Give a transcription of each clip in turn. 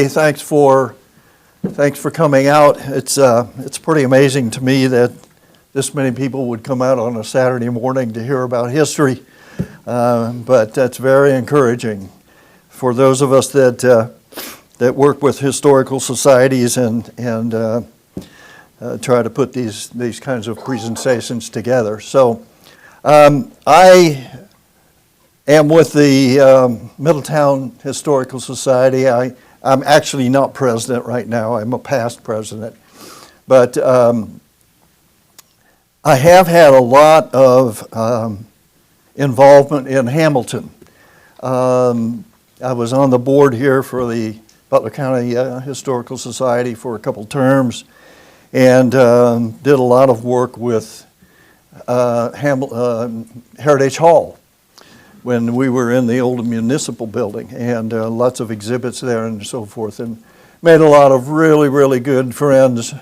Hey, thanks for coming out. It's pretty amazing to me that this many people would come out on a Saturday morning to hear about history, but that's very encouraging for those of us that work with historical societies and try to put these kinds of presentations together. So I am with the Middletown Historical Society. I'm actually not president right now. I'm a past president. But I have had a lot of involvement in Hamilton. I was on the board here for the Butler County Historical Society for a couple terms and did a lot of work with Heritage Hall when we were in the old municipal building, and lots of exhibits there and so forth, and made a lot of really, really good friends,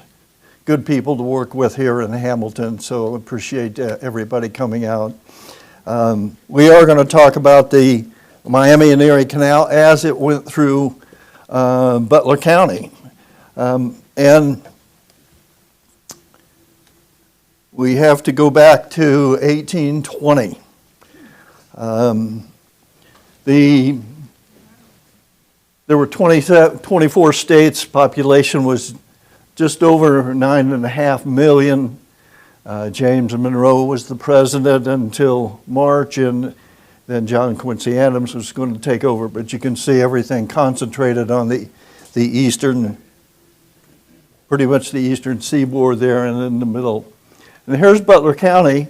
good people to work with here in Hamilton, so appreciate everybody coming out. We are going to talk about the Miami and Erie Canal as it went through Butler County. And we have to go back to 1820. There were 24 states. Population was just over 9.5 million. James Monroe was the president until March, and then John Quincy Adams was going to take over. But you can see everything concentrated on the eastern, pretty much the eastern seaboard there, and in the middle. And here's Butler County.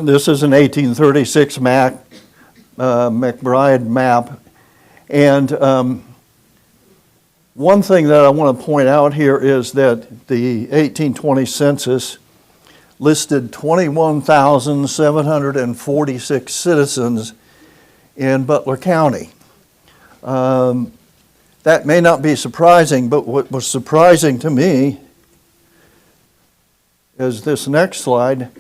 This is an 1836 McBride map. And one thing that I want to point out here is that the 1820 census listed 21,746 citizens in Butler County. That may not be surprising, but what was surprising to me is this next slide,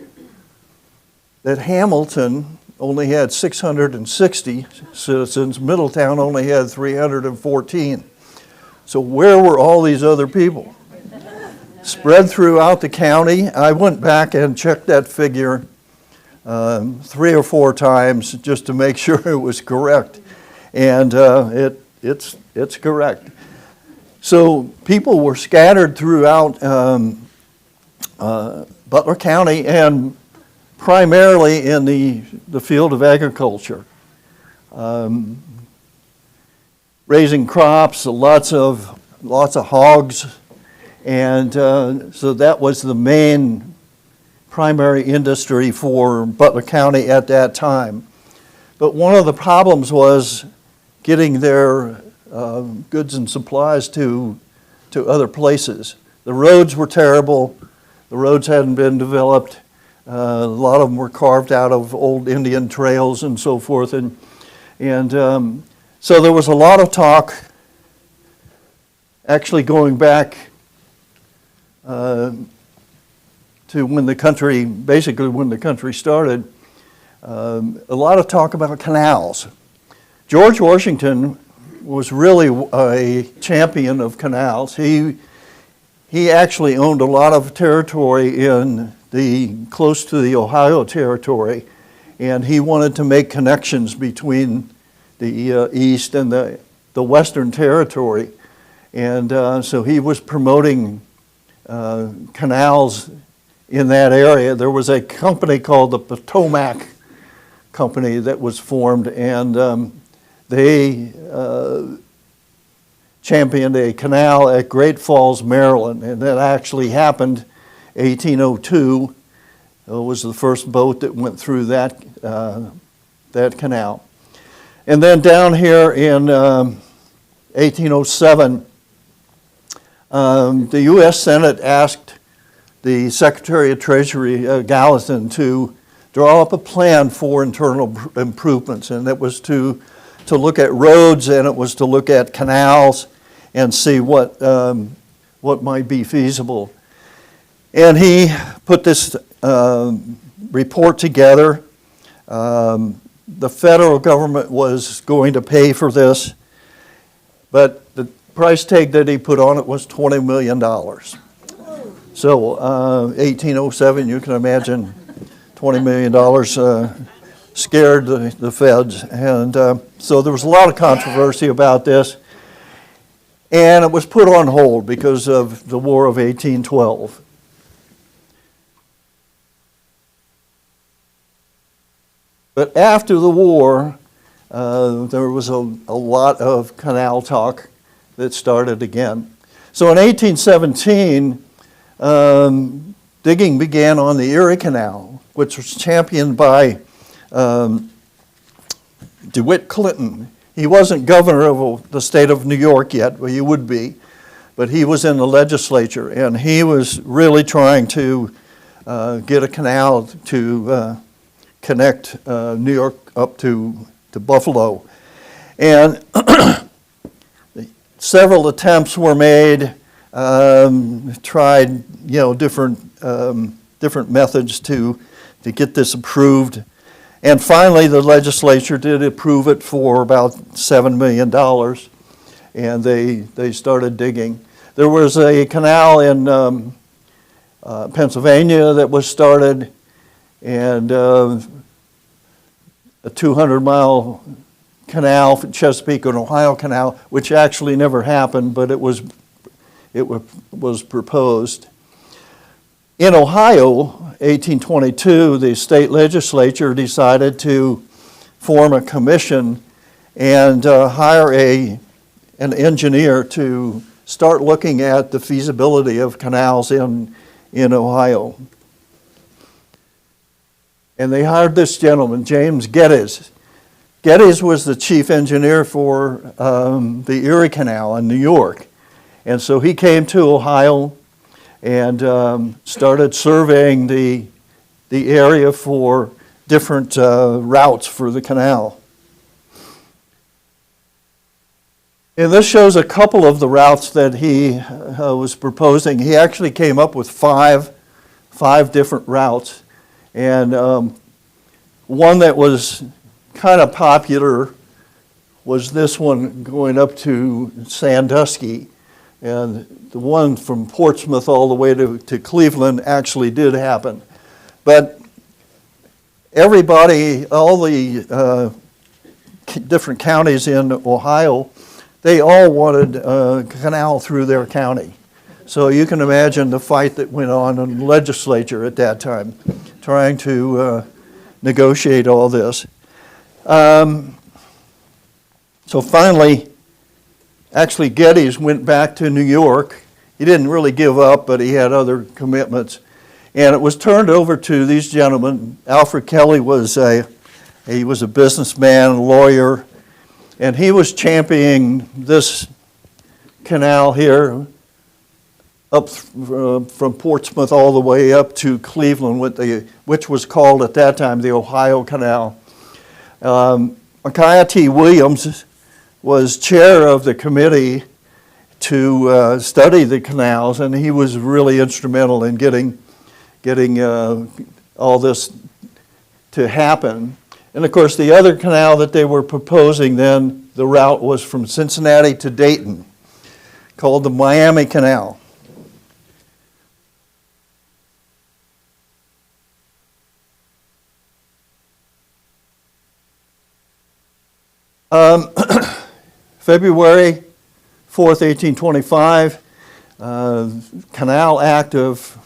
that Hamilton only had 660 citizens, Middletown only had 314. So where were all these other people? Spread throughout the county. I went back and checked that figure 3 or 4 times just to make sure it was correct, and it's correct. So people were scattered throughout Butler County, and primarily in the field of agriculture, raising crops, lots of hogs, and so that was the main primary industry for Butler County at that time. But one of the problems was getting their goods and supplies to other places. The roads were terrible. The roads hadn't been developed. A lot of them were carved out of old Indian trails and so forth, and so there was a lot of talk, actually going back to when the country started, a lot of talk about canals. George Washington was really a champion of canals. He actually owned a lot of territory in close to the Ohio territory, and he wanted to make connections between the east and the western territory, and so he was promoting canals in that area. There was a company called the Potomac Company that was formed, and they championed a canal at Great Falls, Maryland, and that actually happened 1802. It was the first boat that went through that canal. And then down here in 1807, the U.S. Senate asked the Secretary of Treasury, Gallatin, to draw up a plan for internal improvements, and it was to look at roads, and it was to look at canals and see what might be feasible. And he put this report together. The federal government was going to pay for this, but the price tag that he put on it was $20 million. So 1807, you can imagine $20 million scared the feds. And so there was a lot of controversy about this. And it was put on hold because of the War of 1812. But after the war, there was a lot of canal talk that started again. So in 1817, digging began on the Erie Canal, which was championed by DeWitt Clinton. He wasn't governor of the state of New York yet, well, he would be, but he was in the legislature, and he was really trying to get a canal to connect New York up to Buffalo. And several attempts were made, tried different methods to get this approved. And finally, the legislature did approve it for about $7 million, and they started digging. There was a canal in Pennsylvania that was started, and a 200-mile canal, Chesapeake and Ohio Canal, which actually never happened, but it was proposed. In Ohio, 1822, the state legislature decided to form a commission and hire an engineer to start looking at the feasibility of canals in Ohio. And they hired this gentleman, James Geddes. Geddes was the chief engineer for the Erie Canal in New York. And so he came to Ohio and started surveying the area for different routes for the canal. And this shows a couple of the routes that he was proposing. He actually came up with five different routes. And one that was kind of popular was this one going up to Sandusky. And the one from Portsmouth all the way to Cleveland actually did happen. But everybody, all the different counties in Ohio, they all wanted a canal through their county. So you can imagine the fight that went on in the legislature at that time, trying to negotiate all this. So finally, actually, Geddes went back to New York. He didn't really give up, but he had other commitments. And it was turned over to these gentlemen. Alfred Kelly was a businessman, a lawyer, and he was championing this canal here up from Portsmouth all the way up to Cleveland, which was called at that time the Ohio Canal. Micaiah T. Williams was chair of the committee to study the canals, and he was really instrumental in getting all this to happen. And of course, the other canal that they were proposing then, the route was from Cincinnati to Dayton, called the Miami Canal. February 4th, 1825, Canal Act of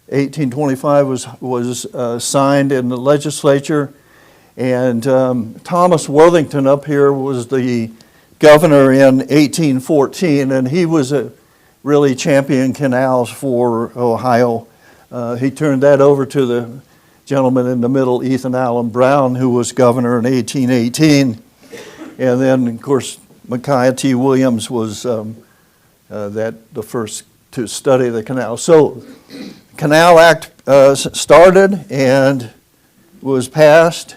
1825 was signed in the legislature, and Thomas Worthington up here was the governor in 1814, and he was really championing canals for Ohio. He turned that over to the gentleman in the middle, Ethan Allen Brown, who was governor in 1818. And then, of course, Micaiah T. Williams was the first to study the canal. So, Canal Act started and was passed.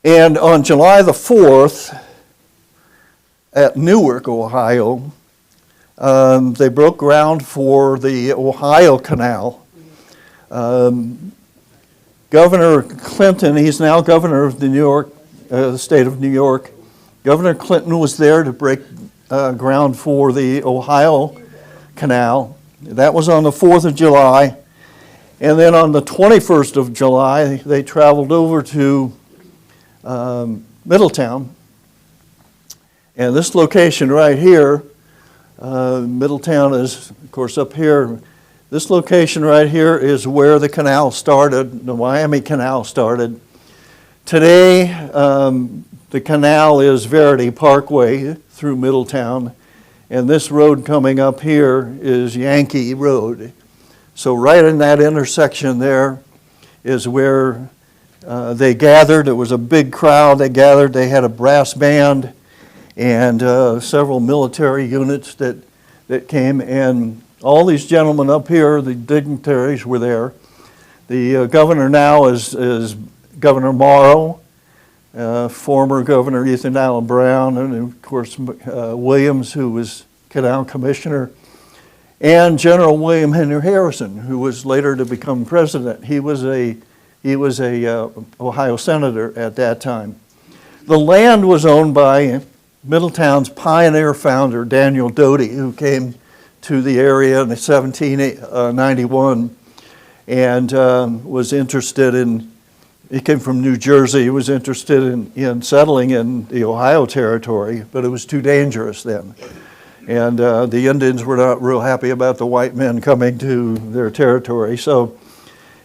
And on July the 4th, at Newark, Ohio, they broke ground for the Ohio Canal. Governor Clinton, he's now governor of the state of New York. Governor Clinton was there to break ground for the Ohio Canal. That was on the 4th of July. And then on the 21st of July, they traveled over to Middletown. And this location right here, Middletown is, of course, up here. This location right here is where the canal started, the Miami Canal started. Today, the canal is Verity Parkway through Middletown, and this road coming up here is Yankee Road. So right in that intersection there is where they gathered. It was a big crowd. They gathered. They had a brass band and several military units that came, and all these gentlemen up here, the dignitaries, were there. The governor now is Governor Morrow, former Governor Ethan Allen Brown, and of course Williams, who was Canal Commissioner, and General William Henry Harrison, who was later to become president. He was a Ohio senator at that time. The land was owned by Middletown's pioneer founder, Daniel Doty, who came to the area in 1791 and was interested in, he came from New Jersey, he was interested in settling in the Ohio territory, but it was too dangerous then. And the Indians were not real happy about the white men coming to their territory. So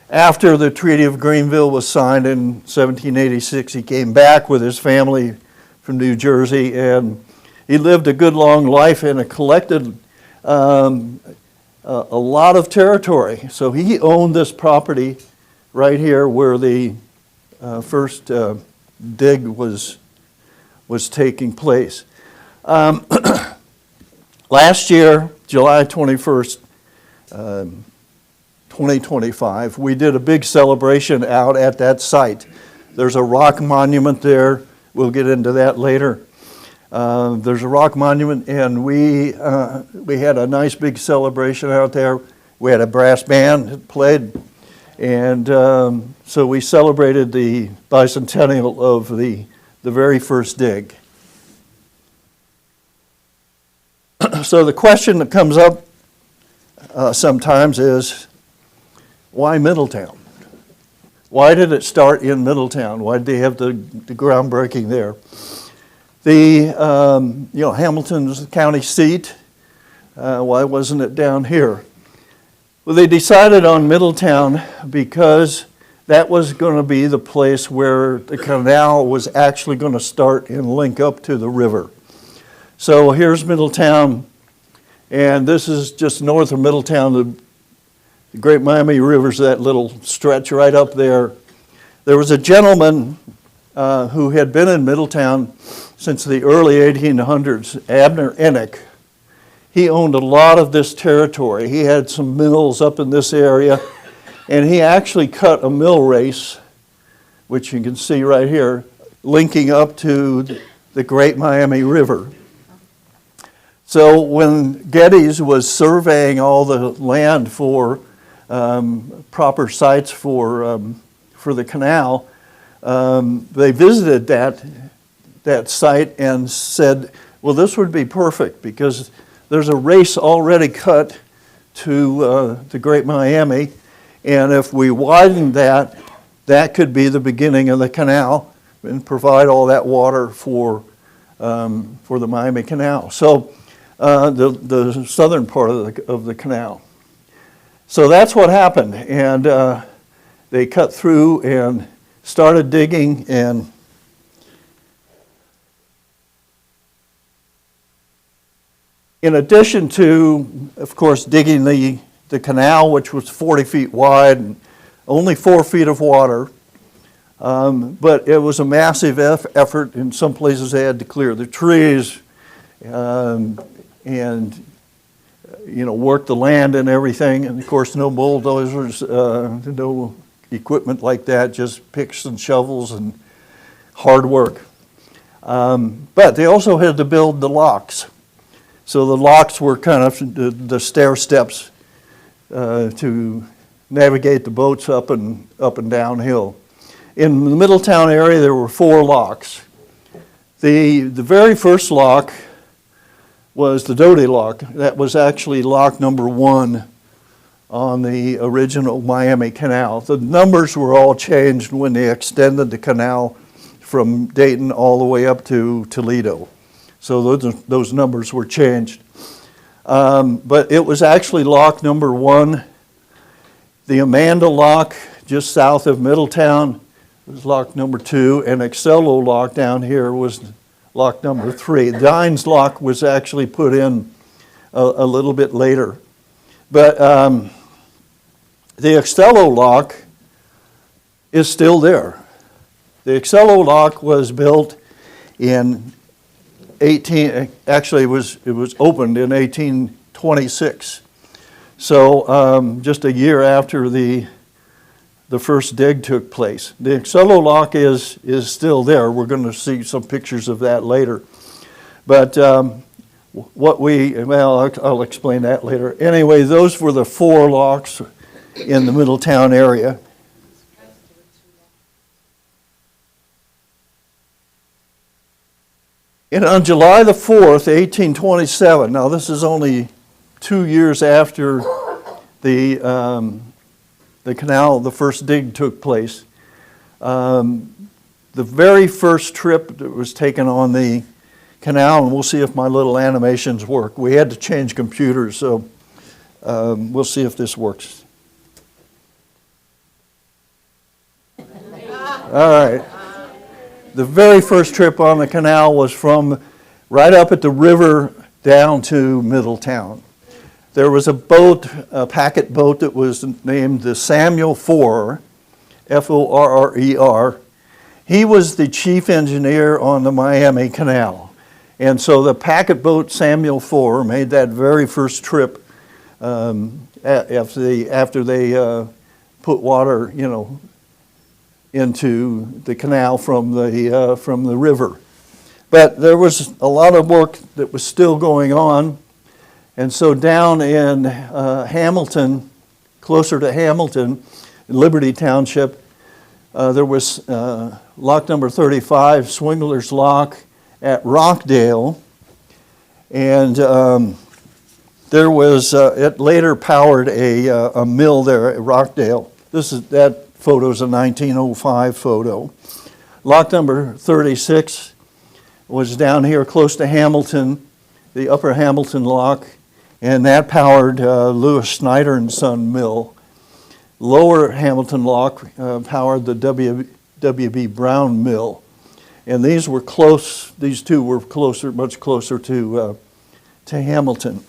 after the Treaty of Greenville was signed in 1786, he came back with his family from New Jersey, and he lived a good long life and collected a lot of territory. So he owned this property right here where the first dig was taking place. Last year, July 21st, 2025, we did a big celebration out at that site. There's a rock monument there. We'll get into that later. There's a rock monument, and we had a nice big celebration out there. We had a brass band that played, and so we celebrated the bicentennial of the very first dig. So the question that comes up sometimes is, why Middletown? Why did it start in Middletown? Why did they have the groundbreaking there? Hamilton's the county seat. Why wasn't it down here? Well, they decided on Middletown because that was going to be the place where the canal was actually going to start and link up to the river. So here's Middletown, and this is just north of Middletown. The Great Miami River's that little stretch right up there. There was a gentleman who had been in Middletown since the early 1800s, Abner Enoch. He owned a lot of this territory. He had some mills up in this area, and he actually cut a mill race, which you can see right here, linking up to the Great Miami River. So when Geddes was surveying all the land for proper sites for the canal, they visited that site and said, well, this would be perfect because there's a race already cut to the Great Miami, and if we widen that, that could be the beginning of the canal and provide all that water for the Miami Canal. So the southern part of the canal. So that's what happened, and they cut through and started digging, and in addition to, of course, digging the canal, which was 40 feet wide and only 4 feet of water, but it was a massive effort. In some places they had to clear the trees and work the land and everything. And of course, no bulldozers, no equipment like that, just picks and shovels and hard work. But they also had to build the locks. So the locks were kind of the stair steps to navigate the boats up and downhill. In the Middletown area, there were 4 locks. The very first lock was the Doty lock. That was actually lock number 1 on the original Miami Canal. The numbers were all changed when they extended the canal from Dayton all the way up to Toledo. So those numbers were changed. But it was actually lock number 1. The Amanda lock just south of Middletown was lock number 2, and Excello lock down here was lock number 3. Dines lock was actually put in a little bit later. But the Excello lock is still there. The Excello lock was built in actually it was opened in 1826. So just a year after the first dig took place. The Excello lock is still there. We're going to see some pictures of that later. But I'll explain that later. Anyway, those were the 4 locks in the Middletown area. And on July the 4th, 1827, now this is only 2 years after the canal, the first dig took place. The very first trip that was taken on the canal, and we'll see if my little animations work. We had to change computers, so we'll see if this works. All right. The very first trip on the canal was from right up at the river down to Middletown. There was a boat, a packet boat that was named the Samuel Forer, F-O-R-R-E-R. He was the chief engineer on the Miami Canal. And so the packet boat Samuel Forer made that very first trip after they put water, into the canal from the river. But there was a lot of work that was still going on. And so down in Hamilton, closer to Hamilton, in Liberty Township, there was lock number 35, Swingler's Lock at Rockdale. And there was, it later powered a mill there at Rockdale. That photo's a 1905 photo. Lock number 36 was down here close to Hamilton, the Upper Hamilton lock. And that powered Lewis Snyder and Son Mill. Lower Hamilton lock powered the W.B. Brown Mill. And these were close, these two were closer, much closer to Hamilton.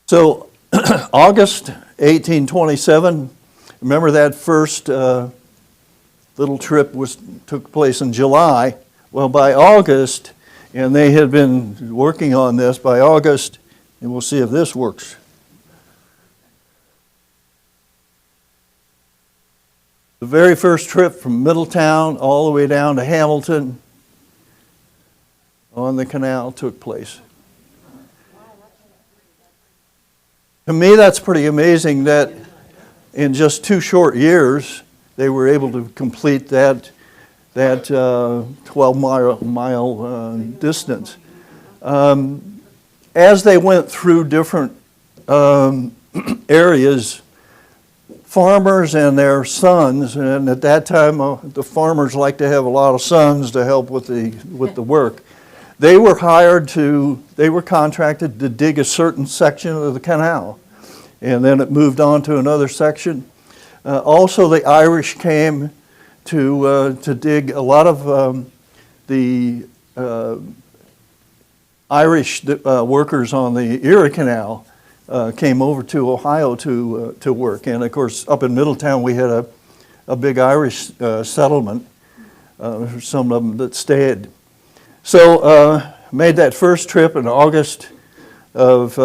So August 1827, remember that first little trip took place in July. Well, by August, and they had been working on this by August, and we'll see if this works. The very first trip from Middletown all the way down to Hamilton on the canal took place. To me, that's pretty amazing that in just 2 short years, they were able to complete that 12-mile distance. As they went through different areas, farmers and their sons, and at that time the farmers liked to have a lot of sons to help with the work. They were contracted to dig a certain section of the canal, and then it moved on to another section. Also, the Irish came to dig. A lot of the Irish workers on the Erie Canal came over to Ohio to work, and of course up in Middletown we had a big Irish settlement. Some of them that stayed. So made that first trip in August of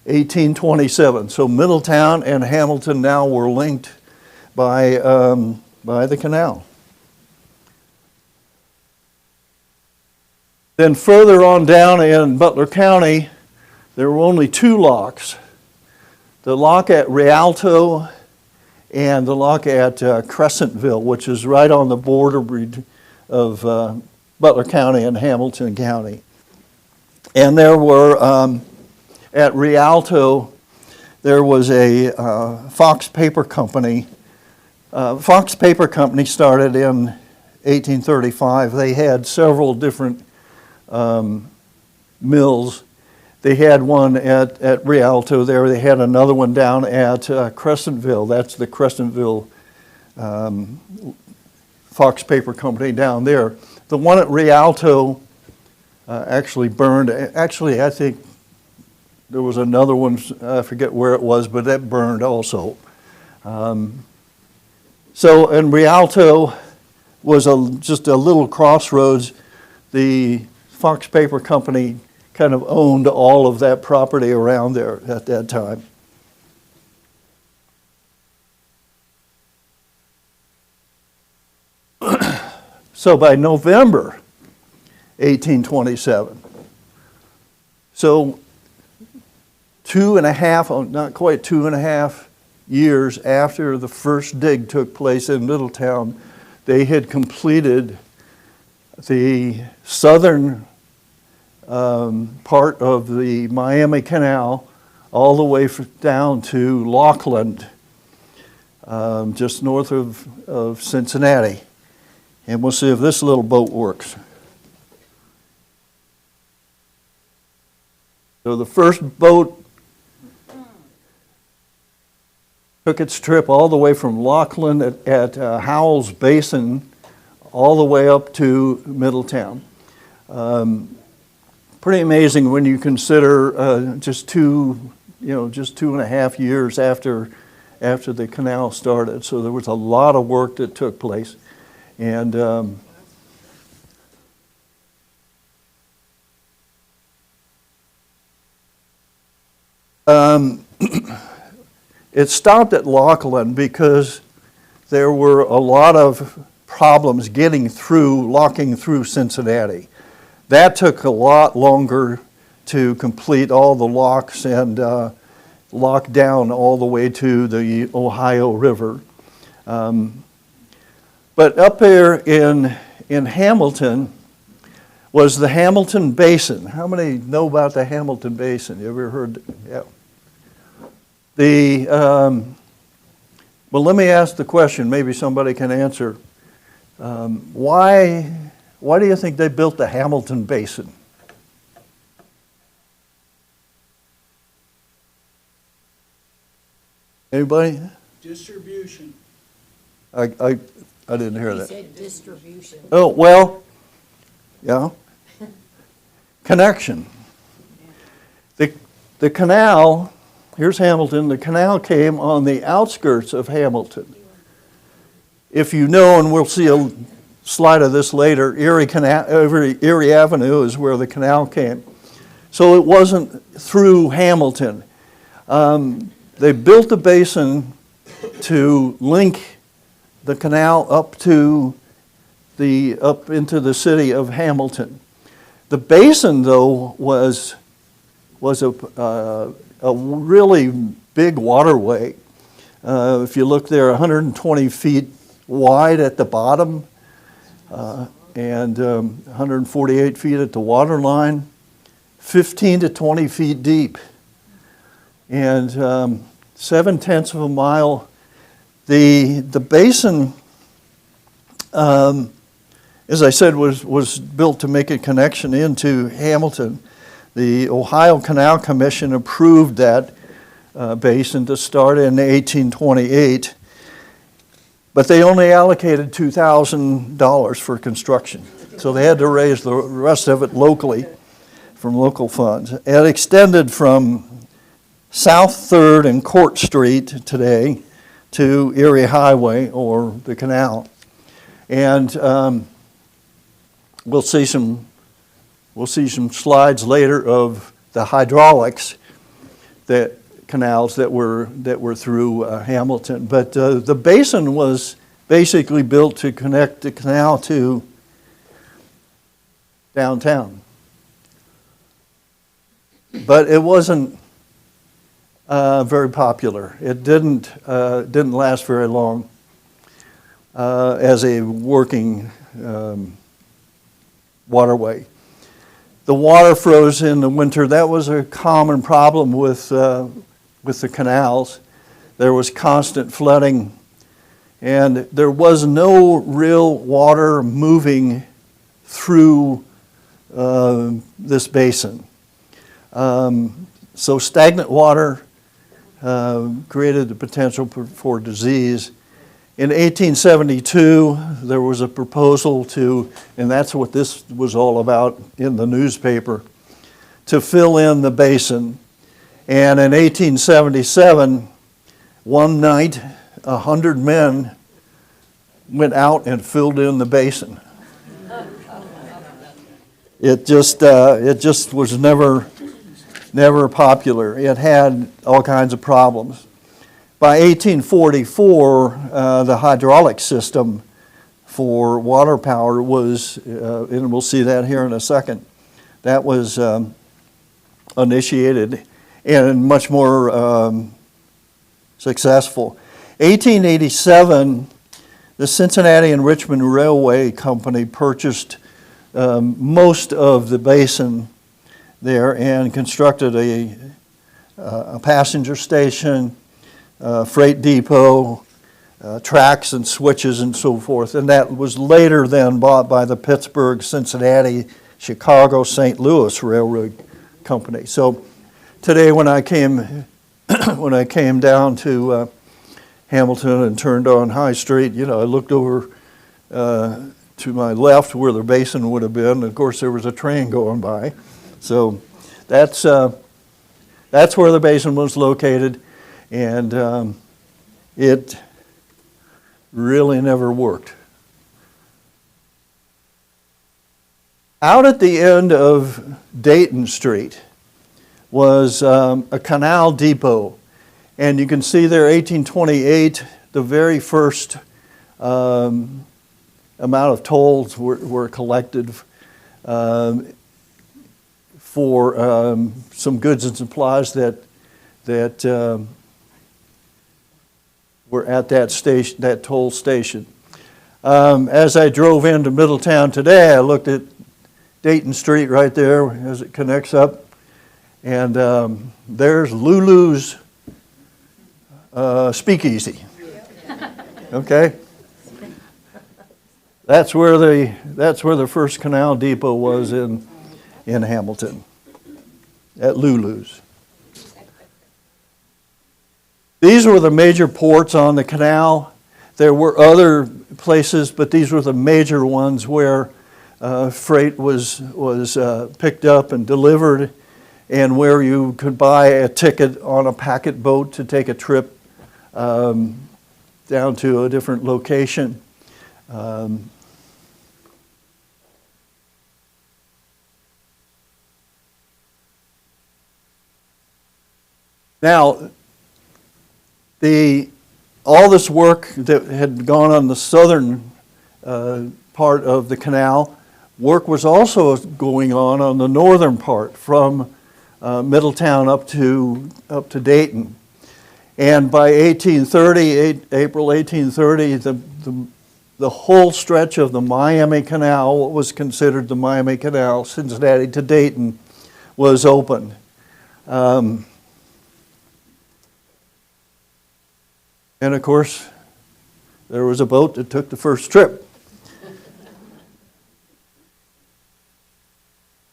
1827. So Middletown and Hamilton now were linked by the canal. Then further on down in Butler County, there were only 2 locks. The lock at Rialto and the lock at Crescentville, which is right on the border of Butler County and Hamilton County. And there were, at Rialto, there was a Fox Paper Company. Fox Paper Company started in 1835. They had several different mills. They had one at Rialto there. They had another one down at Crescentville. That's the Crescentville Fox Paper Company down there. The one at Rialto actually burned. Actually, I think there was another one, I forget where it was, but that burned also. So, and Rialto was just a little crossroads. The Fox Paper Company kind of owned all of that property around there at that time. So by November 1827, so 2.5, not quite 2.5 years after the first dig took place in Middletown, they had completed the southern part of the Miami Canal all the way down to Laughlin, just north of Cincinnati. And we'll see if this little boat works. So the first boat took its trip all the way from Laughlin at Howell's Basin all the way up to Middletown. Pretty amazing when you consider just 2.5 years after the canal started. So there was a lot of work that took place. And it stopped at Laughlin because there were a lot of problems locking through Cincinnati. That took a lot longer to complete all the locks and lock down all the way to the Ohio River. But up there in Hamilton was the Hamilton Basin. How many know about the Hamilton Basin? You ever heard? Yeah. Well, let me ask the question. Maybe somebody can answer. Why do you think they built the Hamilton Basin? Anybody? Distribution. I didn't hear that. He said distribution. Oh, well, yeah. Connection. The canal, here's Hamilton, the canal came on the outskirts of Hamilton. If you know, and we'll see a slide of this later, Erie Avenue is where the canal came. So it wasn't through Hamilton. They built the basin to link the canal up into the city of Hamilton. The basin, though, was a really big waterway. If you look there, 120 feet wide at the bottom and 148 feet at the water line, 15 to 20 feet deep, and 0.7 of a mile. The basin, as I said, was built to make a connection into Hamilton. The Ohio Canal Commission approved that basin to start in 1828, but they only allocated $2,000 for construction. So they had to raise the rest of it locally from local funds. It extended from South 3rd and Court Street today to Erie Highway or the canal. And we'll see some slides later of the hydraulics canals that were through Hamilton. But the basin was basically built to connect the canal to downtown. But it wasn't very popular. It didn't last very long as a working waterway. The water froze in the winter. That was a common problem with the canals. There was constant flooding, and there was no real water moving through this basin. So stagnant water created the potential for disease. In 1872, there was a proposal to, and that's what this was all about in the newspaper, to fill in the basin. And in 1877, one night, 100 men went out and filled in the basin. It just was never popular. It had all kinds of problems. By 1844, the hydraulic system for water power was, and we'll see that here in a second, that was initiated and much more successful. 1887, the Cincinnati and Richmond Railway Company purchased most of the basin there and constructed a passenger station, freight depot, tracks and switches and so forth. And that was later then bought by the Pittsburgh, Cincinnati, Chicago, St. Louis Railroad Company. So today when I came down to Hamilton and turned on High Street, you know, I looked over to my left where the basin would have been. And of course, there was a train going by. So that's where the basin was located. And it really never worked. Out at the end of Dayton Street was a canal depot. And you can see there, 1828, the very first amount of tolls were collected for some goods and supplies that were at that station, that toll station. As I drove into Middletown today, I looked at Dayton Street right there as it connects up, and there's Lulu's Speakeasy. Okay, that's where the first canal depot was in Hamilton, at Lulu's. These were the major ports on the canal. There were other places, but these were the major ones where freight was picked up and delivered, and where you could buy a ticket on a packet boat to take a trip down to a different location. Now, all this work that had gone on the southern part of the canal, work was also going on the northern part from Middletown up to Dayton. And by 1830, April 1830, the whole stretch of the Miami Canal, what was considered the Miami Canal, Cincinnati to Dayton, was open. And of course, there was a boat that took the first trip.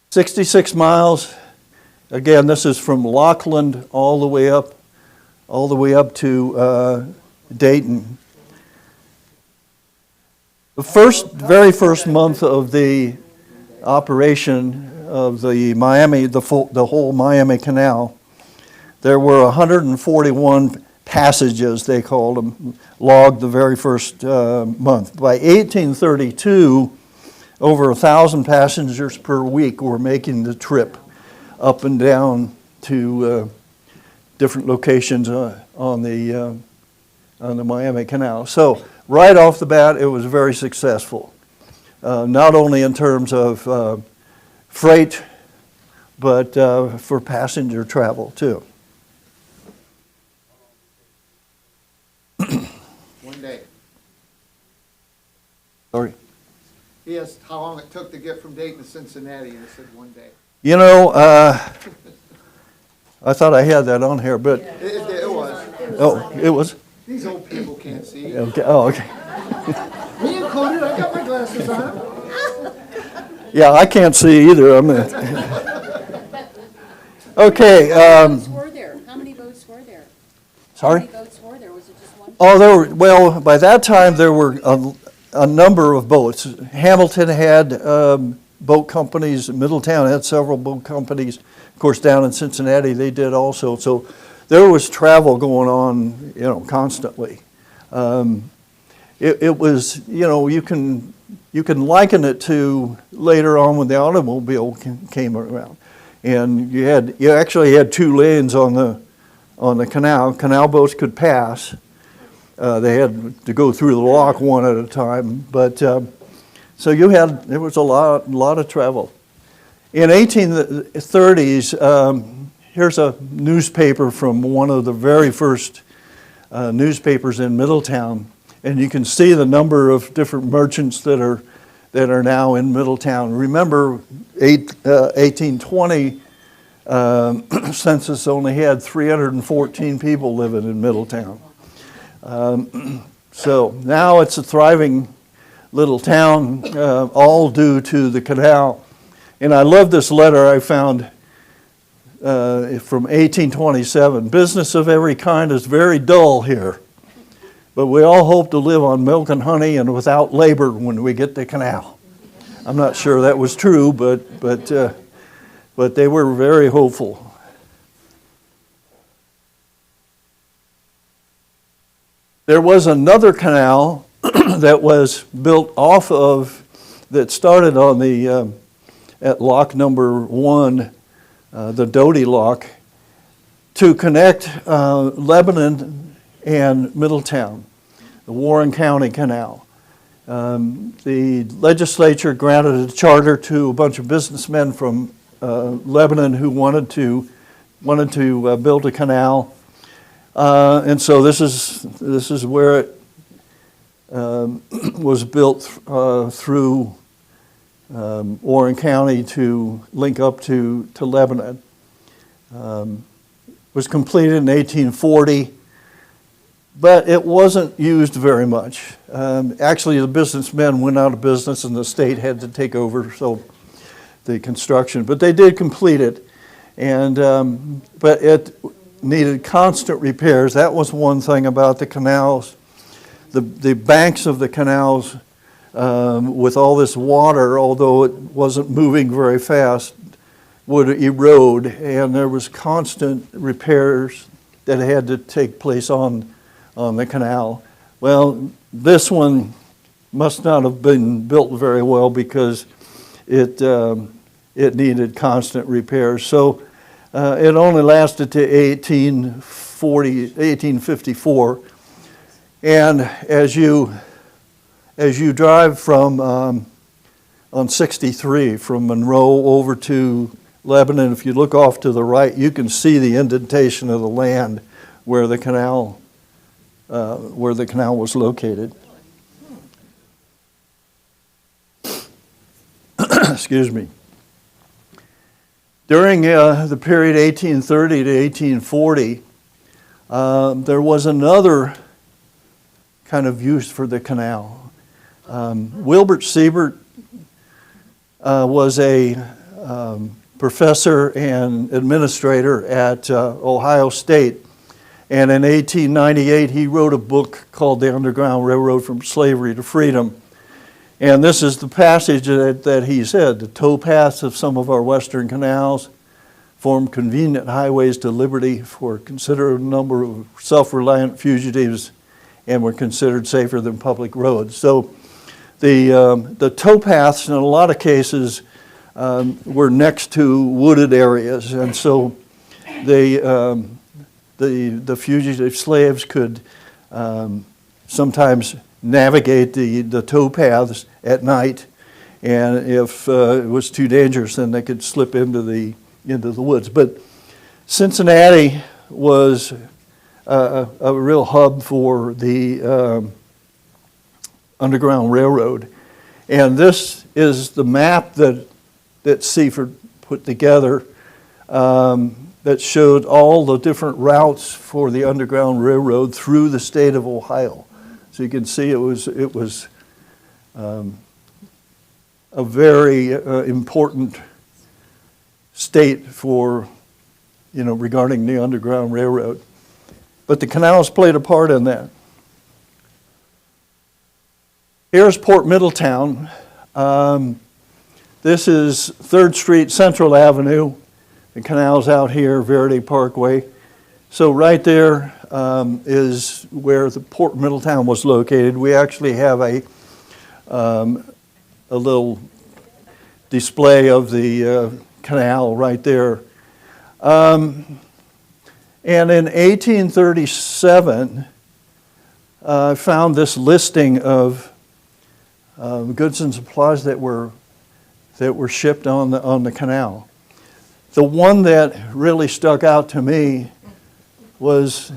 66 miles. Again, this is from Lockland all the way up to Dayton. The very first month of the operation of the whole Miami Canal, there were 141 passages, they called them, logged the very first month. By 1832, over 1,000 passengers per week were making the trip up and down to different locations on the Miami Canal. So right off the bat, it was very successful, not only in terms of freight, but for passenger travel too. Sorry. He asked how long it took to get from Dayton to Cincinnati, and I said 1 day. You know, I thought I had that on here, but, It was. oh, it was? These old people can't see. Okay. Oh, okay. Me included, I got my glasses on. Yeah, I can't see either. Okay. How many boats were there? How many boats were there? Sorry? How many boats were there? Was it just one? Oh, well, by that time, there were a number of boats. Hamilton had boat companies. Middletown had several boat companies. Of course, down in Cincinnati, they did also. So there was travel going on, constantly. It was, you can liken it to later on when the automobile came around. And you actually had 2 lanes on the canal. Canal boats could pass. They had to go through the lock one at a time. But so there was a lot of travel. In 1830s, here's a newspaper from one of the very first newspapers in Middletown, and you can see the number of different merchants that are now in Middletown. Remember, 1820 census only had 314 people living in Middletown. So now it's a thriving little town, all due to the canal. And I love this letter I found from 1827. Business of every kind is very dull here, but we all hope to live on milk and honey and without labor when we get the canal. I'm not sure that was true, but they were very hopeful. There was another canal that was built off of, that started on the at lock number 1, the Doty lock, to connect Lebanon and Middletown, the Warren County Canal. The legislature granted a charter to a bunch of businessmen from Lebanon who wanted to build a canal, and so this is where it was built through Warren County to link up to Lebanon. Was completed in 1840, but it wasn't used very much. Actually, the businessmen went out of business and the state had to take over the construction. But they did complete it, but it needed constant repairs. That was one thing about the canals. The banks of the canals, with all this water, although it wasn't moving very fast, would erode, and there was constant repairs that had to take place on the canal. Well, this one must not have been built very well because it needed constant repairs. So it only lasted to 1854. And as you drive from on 63 from Monroe over to Lebanon, if you look off to the right, you can see the indentation of the land where the canal was located. Excuse me. During the period 1830 to 1840, there was another kind of use for the canal. Wilbert Siebert was a professor and administrator at Ohio State, and in 1898 he wrote a book called The Underground Railroad from Slavery to Freedom. And this is the passage that he said: the towpaths of some of our western canals form convenient highways to liberty for a considerable number of self-reliant fugitives and were considered safer than public roads. So the towpaths in a lot of cases were next to wooded areas, and so the fugitive slaves could sometimes navigate the towpaths at night, and if it was too dangerous, then they could slip into the woods. But Cincinnati was a real hub for the Underground Railroad, And this is the map that Seaford put together that showed all the different routes for the Underground Railroad through the state of Ohio. So you can see it was a very important state for, regarding the Underground Railroad. But the canals played a part in that. Here's Port Middletown. This is 3rd Street, Central Avenue. The canal's out here, Verity Parkway. So right there is where the Port Middletown was located. We actually have a little display of the canal right there. And in 1837, I found this listing of goods and supplies that were shipped on the canal. The one that really stuck out to me was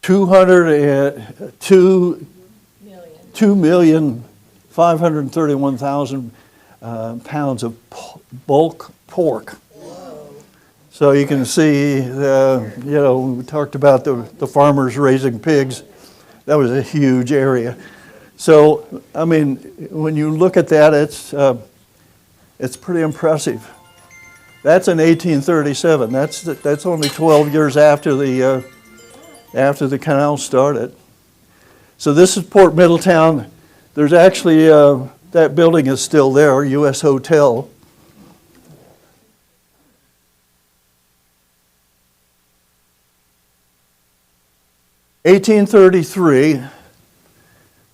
2,531,000 pounds of bulk pork. So you can see, we talked about the farmers raising pigs. That was a huge area. So, I mean, when you look at that, it's pretty impressive. That's in 1837. That's only 12 years after the canal started. So this is Port Middletown. There's actually that building is still there, U.S. Hotel. (1833),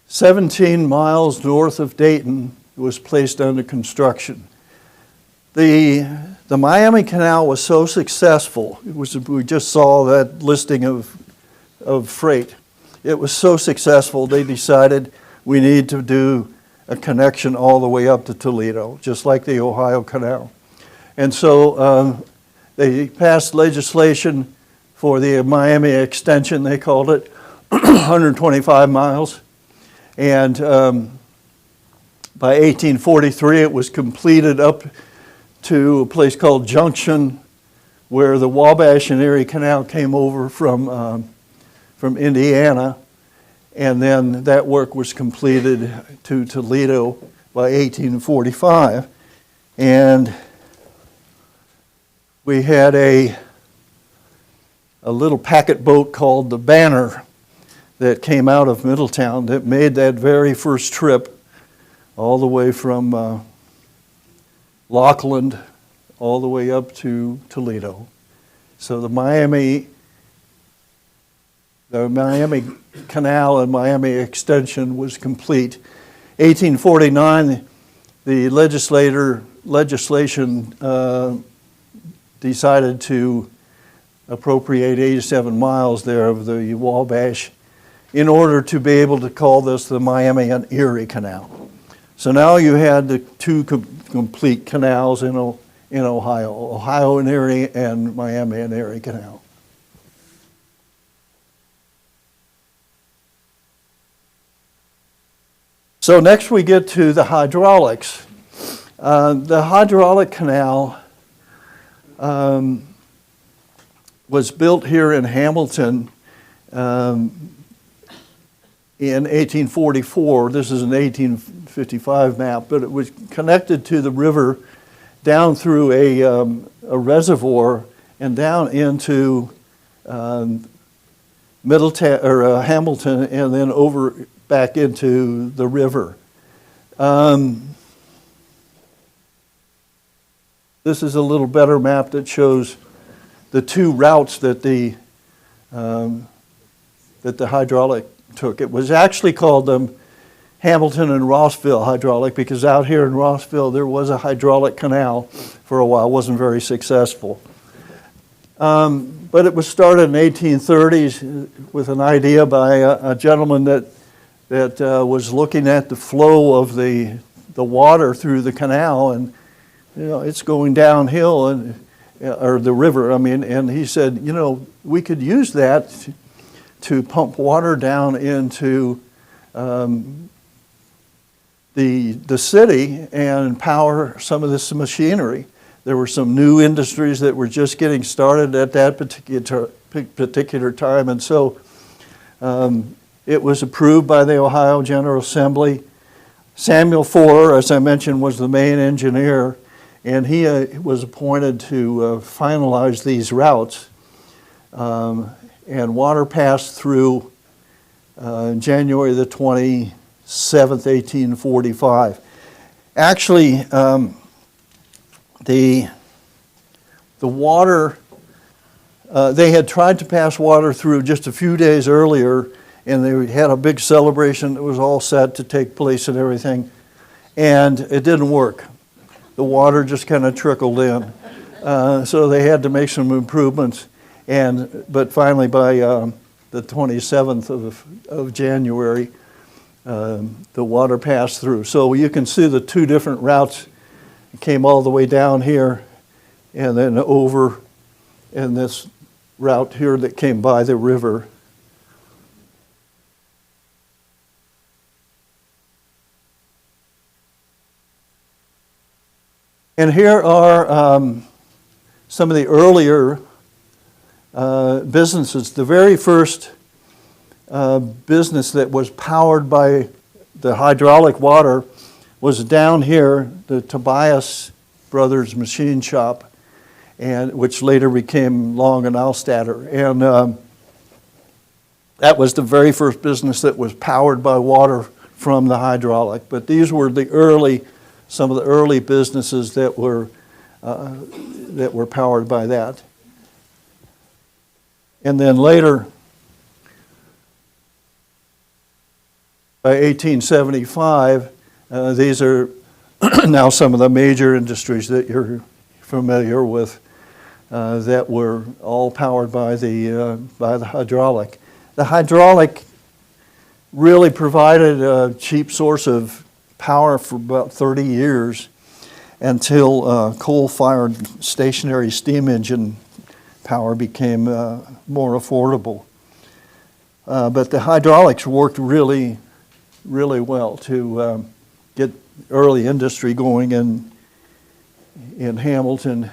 17 miles north of Dayton, was placed under construction. The Miami Canal was so successful. We just saw that listing of freight. It was so successful, they decided we need to do a connection all the way up to Toledo, just like the Ohio Canal. And so they passed legislation for the Miami extension, they called it, 125 miles. And by 1843, it was completed up to a place called Junction, where the Wabash and Erie Canal came over from Indiana. And then that work was completed to Toledo by 1845. And we had a little packet boat called the Banner that came out of Middletown that made that very first trip all the way from Lockland all the way up to Toledo. So the Miami Canal and Miami extension was complete. 1849, the legislation decided to appropriate 87 miles there of the Wabash in order to be able to call this the Miami and Erie Canal. So now you had the two complete canals in Ohio and Erie, and Miami and Erie Canal. So next we get to the hydraulics. The hydraulic canal was built here in Hamilton in 1844. This is an 1855 map, but it was connected to the river down through a reservoir and down into Middletown or Hamilton, and then over back into the river. This is a little better map that shows the two routes that the hydraulic took. It was actually called Hamilton and Rossville hydraulic, because out here in Rossville there was a hydraulic canal for a while. It wasn't very successful. But it was started in the 1830s with an idea by a gentleman that was looking at the flow of the water through the canal, and it's going downhill, or the river, and he said, we could use that to pump water down into the city and power some of this machinery. There were some new industries that were just getting started at that particular time, and so it was approved by the Ohio General Assembly. Samuel Forer, as I mentioned, was the main engineer, and he was appointed to finalize these routes. And water passed through January the 27th, 1845. Actually, the water, they had tried to pass water through just a few days earlier, and they had a big celebration that was all set to take place and everything, and it didn't work. The water just kind of trickled in. So they had to make some improvements, but finally by the 27th of January, the water passed through. So you can see the two different routes. It came all the way down here and then over, and this route here that came by the river. And here are some of the earlier businesses. The very first business that was powered by the hydraulic water was down here, the Tobias Brothers Machine Shop, and which later became Long and Alstatter. And that was the very first business that was powered by water from the hydraulic. But these were some of the early businesses that were powered by that. And then later, by 1875, these are now some of the major industries that you're familiar with that were all powered by the hydraulic. The hydraulic really provided a cheap source of power for about 30 years until coal-fired stationary steam engine power became more affordable. But the hydraulics worked really, really well to get early industry going in Hamilton,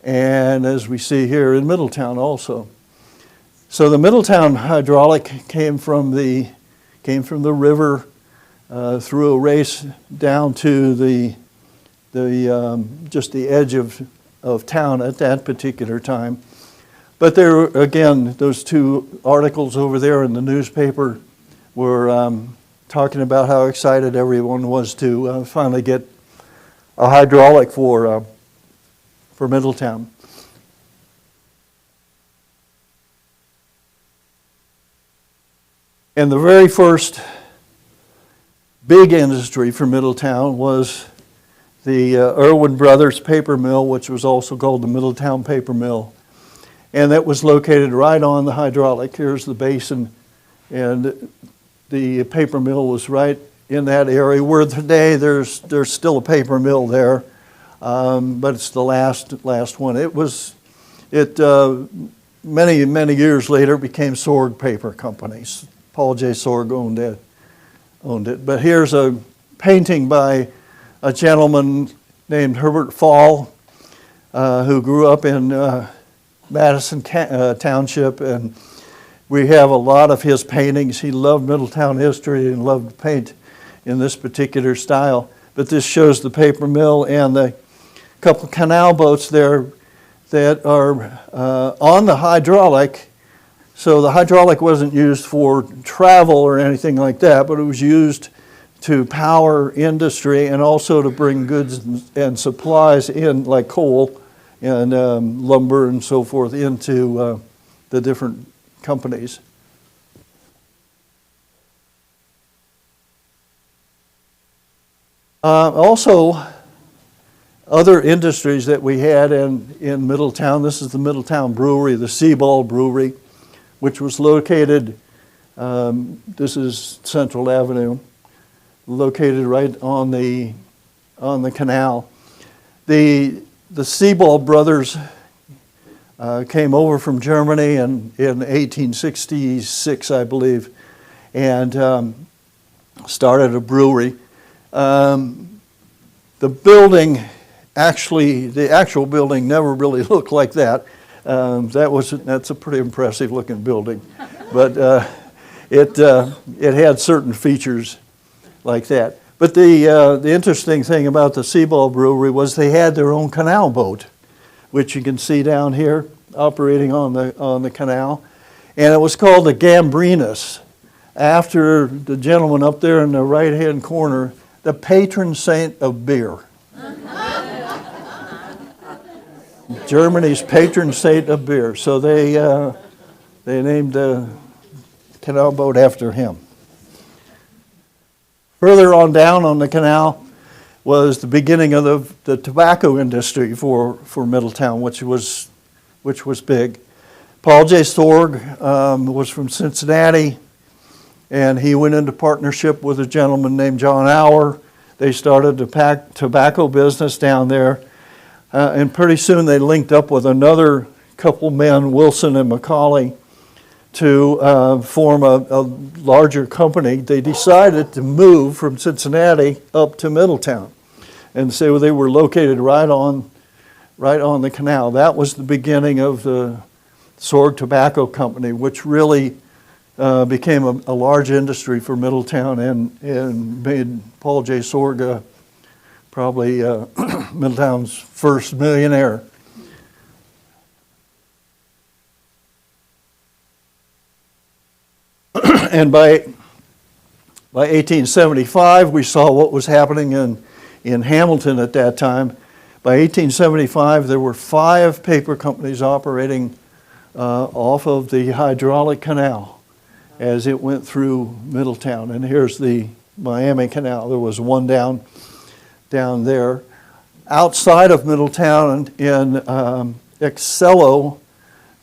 and as we see here in Middletown also. So the Middletown hydraulic came from the river through a race down to just the edge of town at that particular time. But there, again, those two articles over there in the newspaper were talking about how excited everyone was to finally get a hydraulic for Middletown. And the very first big industry for Middletown was the Irwin Brothers paper mill, which was also called the Middletown Paper Mill. And that was located right on the hydraulic. Here's the basin, and the paper mill was right in that area, where today there's still a paper mill there, but it's the last one. Many years later became Sorg Paper Companies. Paul J. Sorg owned it. But here's a painting by a gentleman named Herbert Fall, who grew up in Madison Township, and we have a lot of his paintings. He loved Middletown history and loved to paint in this particular style. But this shows the paper mill and the couple canal boats there that are on the hydraulic. So the hydraulic wasn't used for travel or anything like that, but it was used to power industry and also to bring goods and supplies in, like coal and lumber and so forth, into the different companies. Also, other industries that we had in Middletown. This is the Middletown Brewery, the Seaball Brewery, which was located, this is Central Avenue, located right on the canal. The Seaball brothers came over from Germany in 1866, I believe, and started a brewery. The building, the actual building never really looked like that. That's a pretty impressive looking building, but it had certain features like that. But the interesting thing about the Seaball Brewery was they had their own canal boat, which you can see down here operating on the canal, and it was called the Gambrinus, after the gentleman up there in the right-hand corner, the patron saint of beer. Germany's patron saint of beer. So they named the canal boat after him. Further on down on the canal was the beginning of the tobacco industry for Middletown, which was big. Paul J. Sorg was from Cincinnati, and he went into partnership with a gentleman named John Auer. They started the tobacco business down there, and pretty soon they linked up with another couple men, Wilson and McCauley, to form a larger company. They decided to move from Cincinnati up to Middletown, and so they were located right on the canal. That was the beginning of the Sorg Tobacco Company, which really became a large industry for Middletown and made Paul J. Sorg probably Middletown's first millionaire. And by 1875, we saw what was happening in Hamilton at that time. By 1875, there were 5 paper companies operating off of the hydraulic canal as it went through Middletown. And here's the Miami Canal. There was one down there. Outside of Middletown in Excello,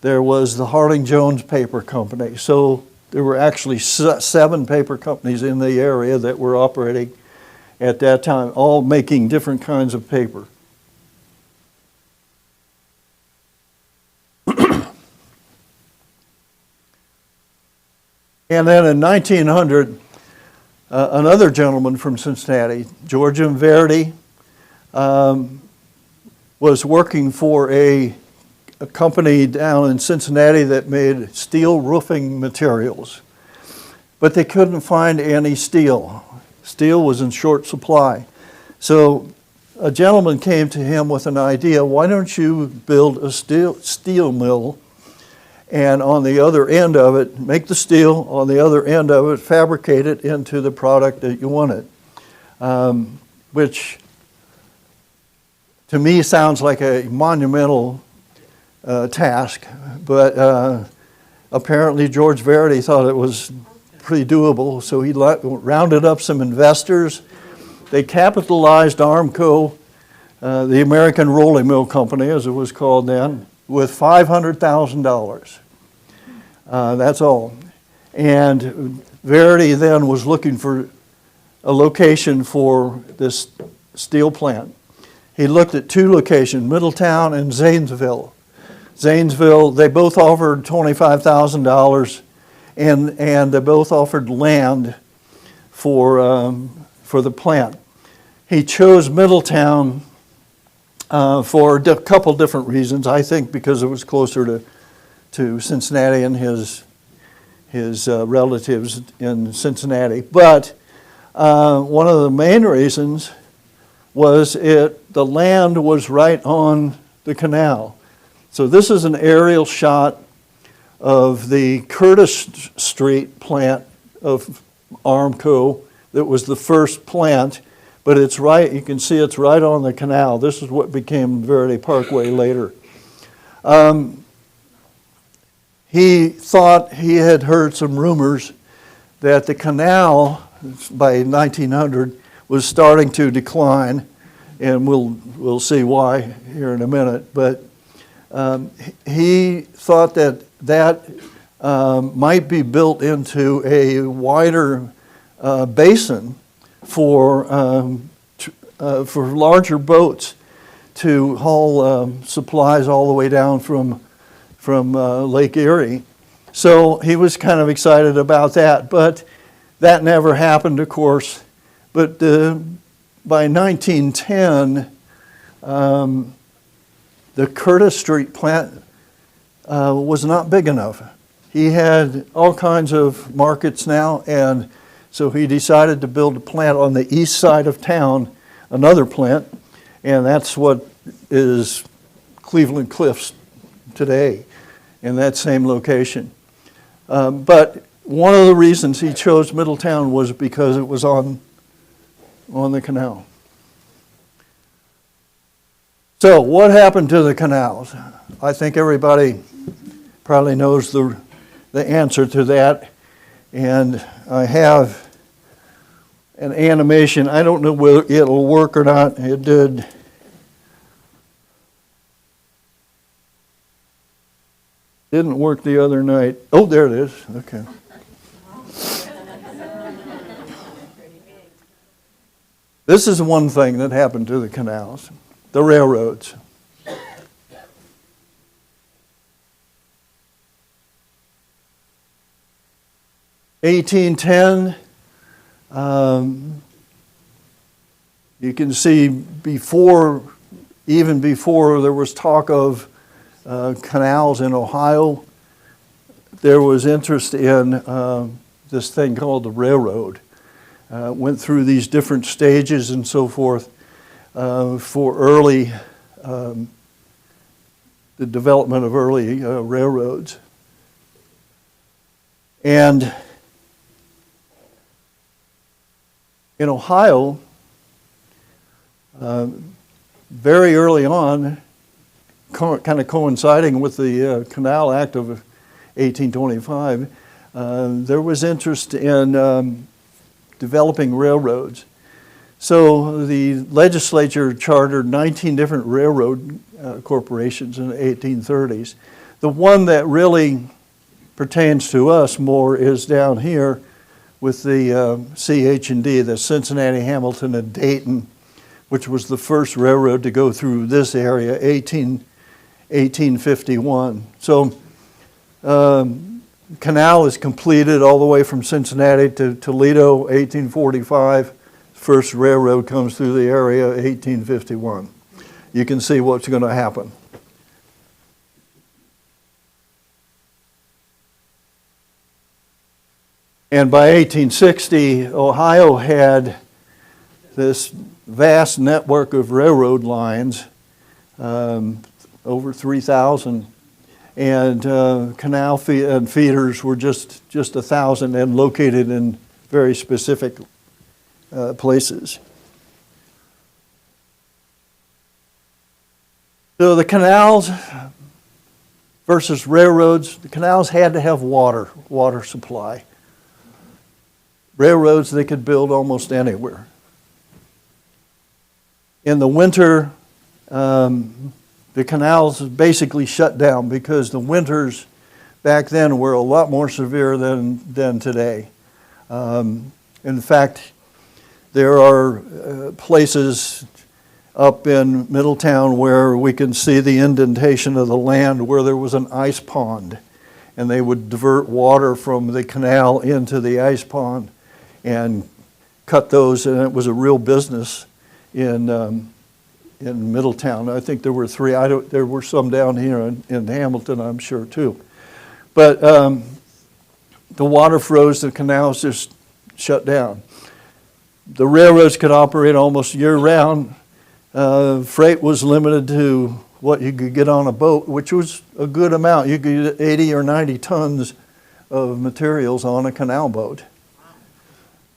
there was the Harling-Jones Paper Company. So there were actually 7 paper companies in the area that were operating at that time, all making different kinds of paper. And then in 1900, another gentleman from Cincinnati, George M. Verdi, was working for a company down in Cincinnati that made steel roofing materials. But they couldn't find any steel. Steel was in short supply. So a gentleman came to him with an idea: why don't you build a steel mill, and on the other end of it, make the steel, on the other end of it, fabricate it into the product that you wanted, which to me sounds like a monumental task, but apparently George Verdi thought it was pretty doable, so he rounded up some investors. They capitalized Armco, the American Rolling Mill Company, as it was called then, with $500,000. That's all. And Verdi then was looking for a location for this steel plant. He looked at 2 locations, Middletown and Zanesville. Zanesville, they both offered $25,000, and they both offered land for the plant. He chose Middletown for a couple different reasons. I think because it was closer to Cincinnati and his relatives in Cincinnati. But one of the main reasons was the land was right on the canal. So this is an aerial shot of the Curtis Street plant of Armco that was the first plant, but it's right, you can see it's right on the canal. This is what became Verdi Parkway later. He thought he had heard some rumors that the canal by 1900 was starting to decline, and we'll see why here in a minute. But he thought that might be built into a wider basin for larger boats to haul supplies all the way down from Lake Erie. So he was kind of excited about that. But That never happened, of course, but by 1910, the Curtis Street plant was not big enough. He had all kinds of markets now, and so he decided to build a plant on the east side of town, another plant, and that's what is Cleveland Cliffs today, in that same location. But one of the reasons he chose Middletown was because it was on the canal. So what happened to the canals? I think everybody probably knows the answer to that. And I have an animation. I don't know whether it'll work or not. It did. Didn't work the other night. Oh, there it is. Okay. This is one thing that happened to the canals, the railroads. (1810), you can see even before there was talk of canals in Ohio, there was interest in this thing called the railroad. Went through these different stages and so forth for early, the development of early railroads. And in Ohio, very early on, kind of coinciding with the Canal Act of 1825, there was interest in developing railroads. So the legislature chartered 19 different railroad corporations in the 1830s. The one that really pertains to us more is down here with the CH&D, the Cincinnati, Hamilton, and Dayton, which was the first railroad to go through this area, 1851. So canal is completed all the way from Cincinnati to Toledo, 1845. First railroad comes through the area, 1851. You can see what's going to happen. And by 1860, Ohio had this vast network of railroad lines, over 3,000, and canal feeders were just 1,000 and located in very specific places. So the canals versus railroads, the canals had to have water supply. Railroads they could build almost anywhere. In the winter, the canals basically shut down because the winters back then were a lot more severe than today. In fact, there are places up in Middletown where we can see the indentation of the land where there was an ice pond, and they would divert water from the canal into the ice pond and cut those, and it was a real business in Middletown. I think there were three. There were some down here in Hamilton, I'm sure, too. But the water froze, the canals just shut down. The railroads could operate almost year-round. Freight was limited to what you could get on a boat, which was a good amount. You could get 80 or 90 tons of materials on a canal boat.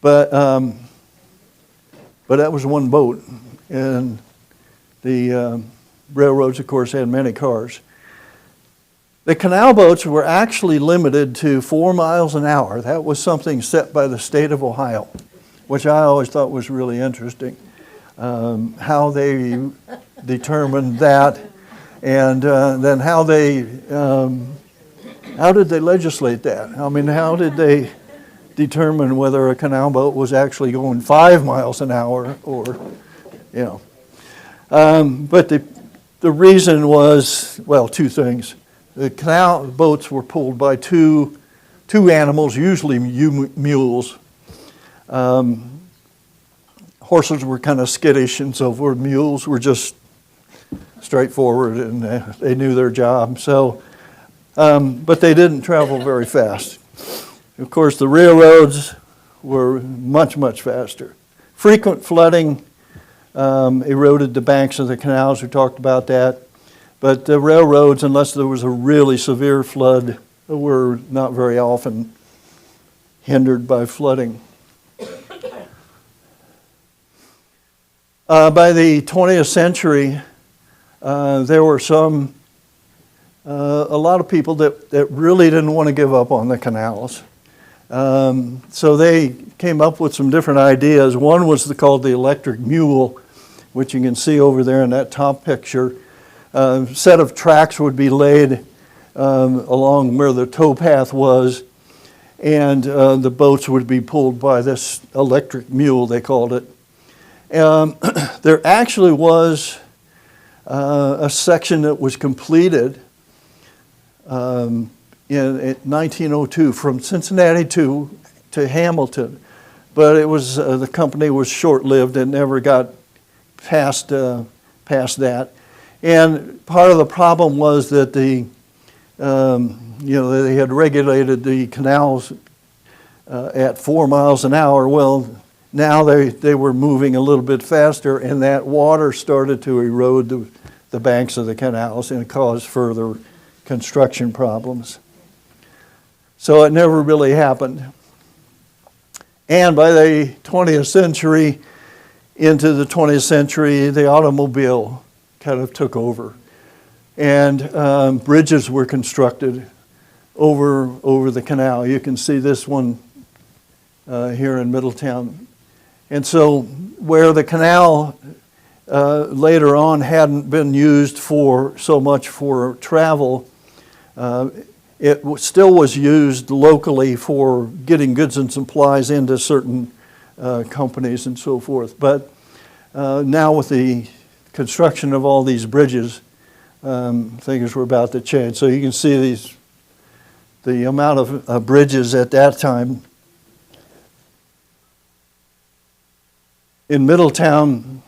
But that was one boat, and the railroads, of course, had many cars. The canal boats were actually limited to 4 miles an hour. That was something set by the state of Ohio, which I always thought was really interesting, how they determined that, and then how did they legislate that? I mean, how did they determine whether a canal boat was actually going 5 miles an hour or, you know. But the reason was, well, two things. The canal boats were pulled by two animals, usually mules, Horses were kind of skittish and so forth. Mules were just straightforward and they knew their job. So, but they didn't travel very fast. Of course, the railroads were much, much faster. Frequent flooding eroded the banks of the canals. We talked about that. But the railroads, unless there was a really severe flood, were not very often hindered by flooding. By the 20th century, there were a lot of people that really didn't want to give up on the canals. So they came up with some different ideas. One was called the electric mule, which you can see over there in that top picture. A set of tracks would be laid along where the towpath was, and the boats would be pulled by this electric mule, they called it. There actually was a section that was completed in 1902 from Cincinnati to Hamilton, but it was the company was short-lived and never got past that. And part of the problem was that they had regulated the canals at 4 miles an hour. Well, now they were moving a little bit faster, and that water started to erode the banks of the canals and cause further construction problems. So it never really happened. And by the 20th century, into the 20th century, the automobile kind of took over. And bridges were constructed over the canal. You can see this one here in Middletown. And so where the canal later on hadn't been used so much for travel, it still was used locally for getting goods and supplies into certain companies and so forth. But now with the construction of all these bridges, things were about to change. So you can see the amount of bridges at that time. In Middletown,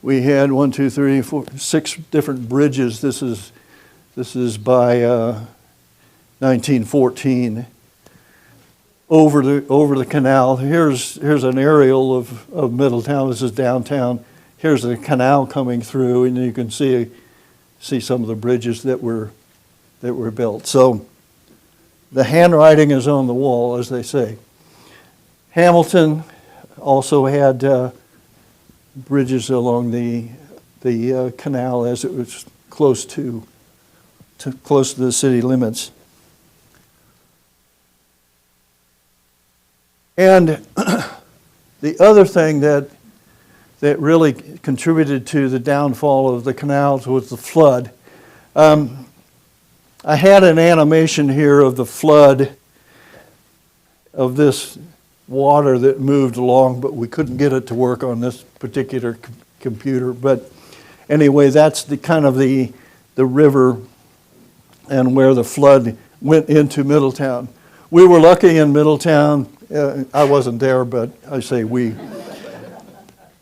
we had 6 different bridges. This is by 1914 over the canal. Here's an aerial of Middletown. This is downtown. Here's the canal coming through, and you can see some of the bridges that were built. So the handwriting is on the wall, as they say. Hamilton also had bridges along the canal as it was close to the city limits. And the other thing that really contributed to the downfall of the canals was the flood. I had an animation here of the flood of this water that moved along, but we couldn't get it to work on this particular computer. But anyway, that's the kind of the river and where the flood went into Middletown. We were lucky in Middletown. I wasn't there, but I say we.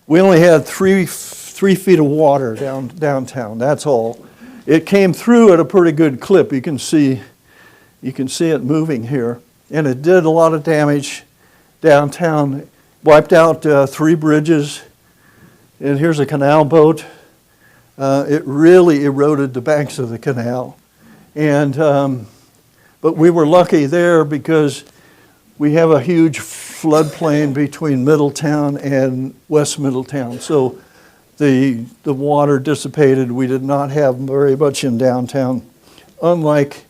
We only had 3 feet of water downtown. That's all. It came through at a pretty good clip. You can see it moving here, and it did a lot of damage downtown. Wiped out 3 bridges, and here's a canal boat. It really eroded the banks of the canal, and but we were lucky there because we have a huge floodplain between Middletown and West Middletown. So the water dissipated. We did not have very much in downtown, unlike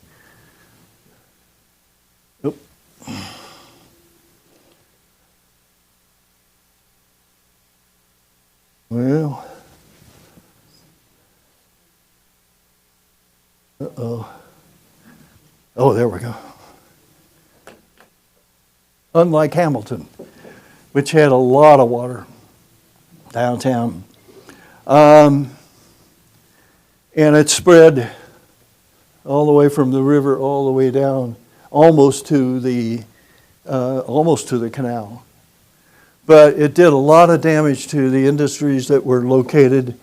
well, oh, there we go. Unlike Hamilton, which had a lot of water downtown. And it spread all the way from the river all the way down, almost to the almost to the canal. But it did a lot of damage to the industries that were located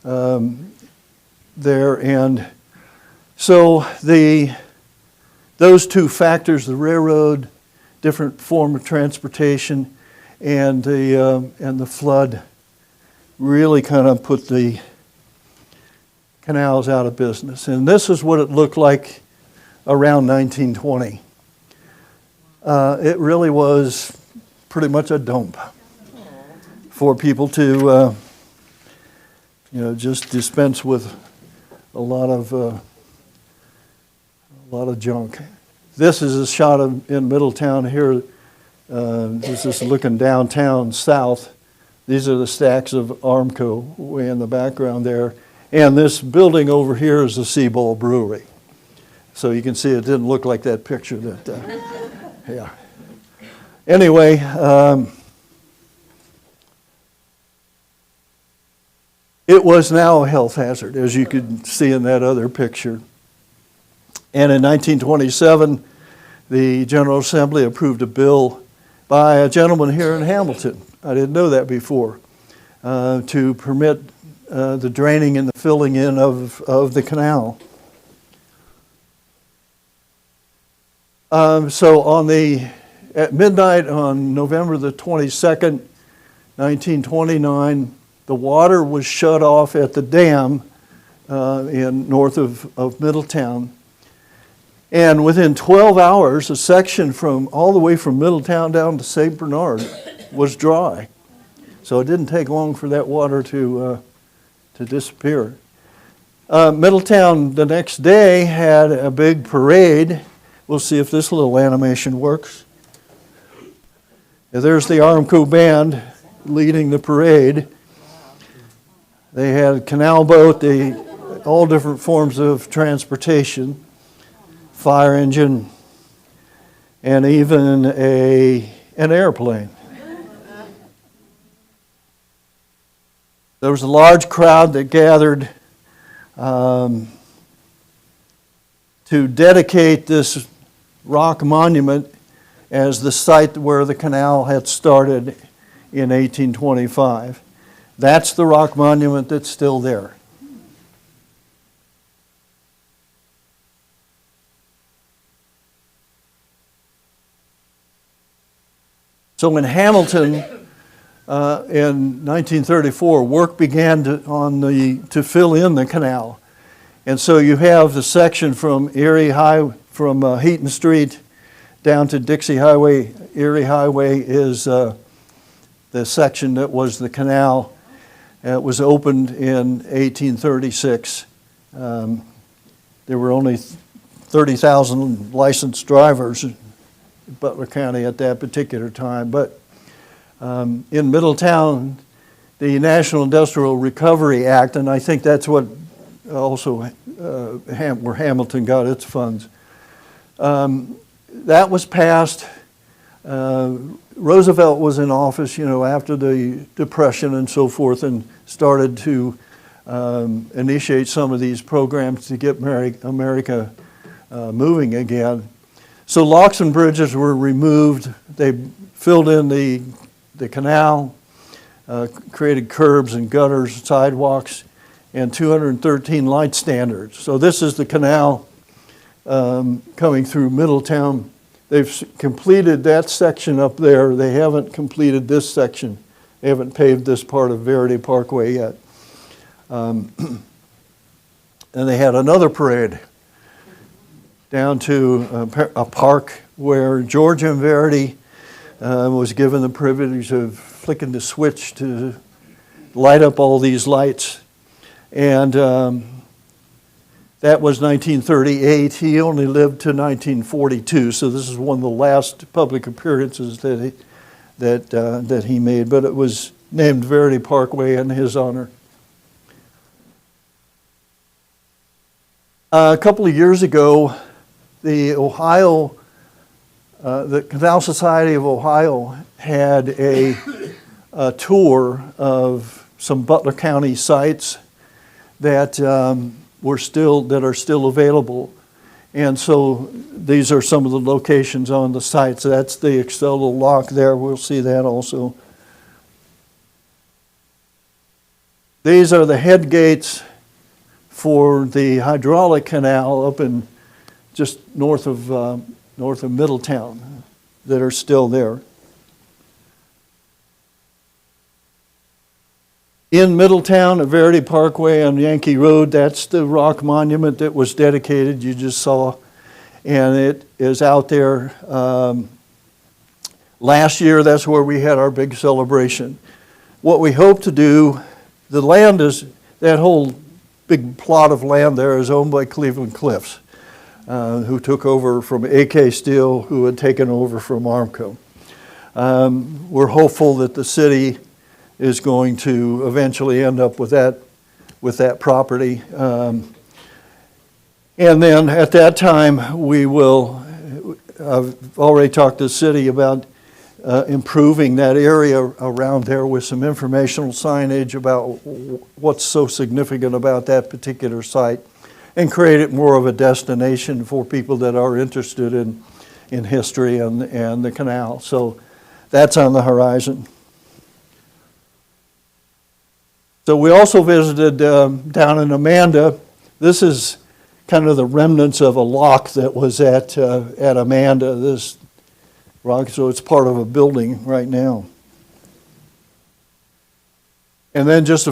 there. And so those two factors, the railroad, different form of transportation, and the flood, really kind of put the canals out of business. And this is what it looked like around 1920. It really was pretty much a dump for people to, just dispense with a lot of junk. This is a shot in Middletown here. This is looking downtown south. These are the stacks of Armco way in the background there. And this building over here is the Seabowl Brewery. So you can see it didn't look like that picture that, yeah. Anyway, it was now a health hazard, as you could see in that other picture. And in 1927, the General Assembly approved a bill by a gentleman here in Hamilton. I didn't know that before, to permit the draining and the filling in of the canal. So at midnight on November the 22nd, 1929, the water was shut off at the dam north of Middletown. And within 12 hours, a section all the way from Middletown down to St. Bernard was dry. So it didn't take long for that water to disappear. Middletown the next day had a big parade. We'll see if this little animation works. There's the Armco band leading the parade. They had a canal boat, all different forms of transportation, fire engine, and even an airplane. There was a large crowd that gathered to dedicate this rock monument as the site where the canal had started in 1825. That's the rock monument that's still there. So in Hamilton, in 1934, work began to fill in the canal. And so you have the section from Heaton Street down to Dixie Highway. Erie Highway is the section that was the canal. It was opened in 1836. There were only 30,000 licensed drivers in Butler County at that particular time. But in Middletown, the National Industrial Recovery Act, and I think that's what also where Hamilton got its funds, that was passed. Roosevelt was in office, after the Depression and so forth, and started to initiate some of these programs to get America moving again. So locks and bridges were removed. They filled in the canal, created curbs and gutters, sidewalks, and 213 light standards. So this is the canal coming through Middletown. They've completed that section up there. They haven't completed this section. They haven't paved this part of Verity Parkway yet. And they had another parade down to a park where George M. Verity was given the privilege of flicking the switch to light up all these lights. And that was 1938. He only lived to 1942, so this is one of the last public appearances that he made. But it was named Verity Parkway in his honor. A couple of years ago, the Canal Society of Ohio had a tour of some Butler County sites that are still available. And so these are some of the locations on the site. So that's the Excello lock there. We'll see that also. These are the head gates for the hydraulic canal up in just north of Middletown that are still there. In Middletown, at Verity Parkway on Yankee Road, that's the rock monument that was dedicated, you just saw. And it is out there. Last year, that's where we had our big celebration. What we hope to do, the land is, that whole big plot of land there is owned by Cleveland Cliffs, who took over from AK Steel, who had taken over from Armco. We're hopeful that the city is going to eventually end up with that property. And then at that time, we will, I've already talked to the city about improving that area around there with some informational signage about what's so significant about that particular site, and create it more of a destination for people that are interested in history and the canal. So that's on the horizon. So we also visited down in Amanda. This is kind of the remnants of a lock that was at Amanda, this rock, so it's part of a building right now. And then just a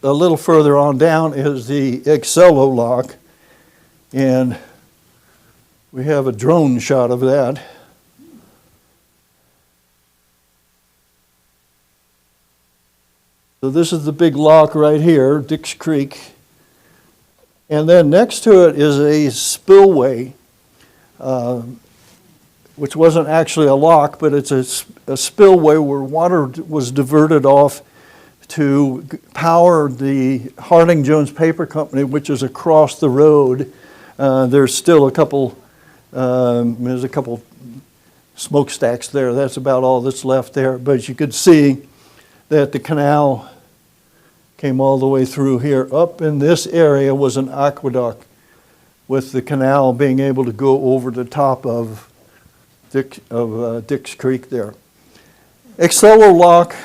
little further on down is the Excello lock, and we have a drone shot of that. So this is the big lock right here, Dix Creek. And then next to it is a spillway, which wasn't actually a lock, but it's a spillway where water was diverted off to power the Harding Jones Paper Company, which is across the road. There's still there's a couple smokestacks there. That's about all that's left there. But you could see that the canal came all the way through here. Up in this area was an aqueduct, with the canal being able to go over the top of Dix Creek there. Excello lock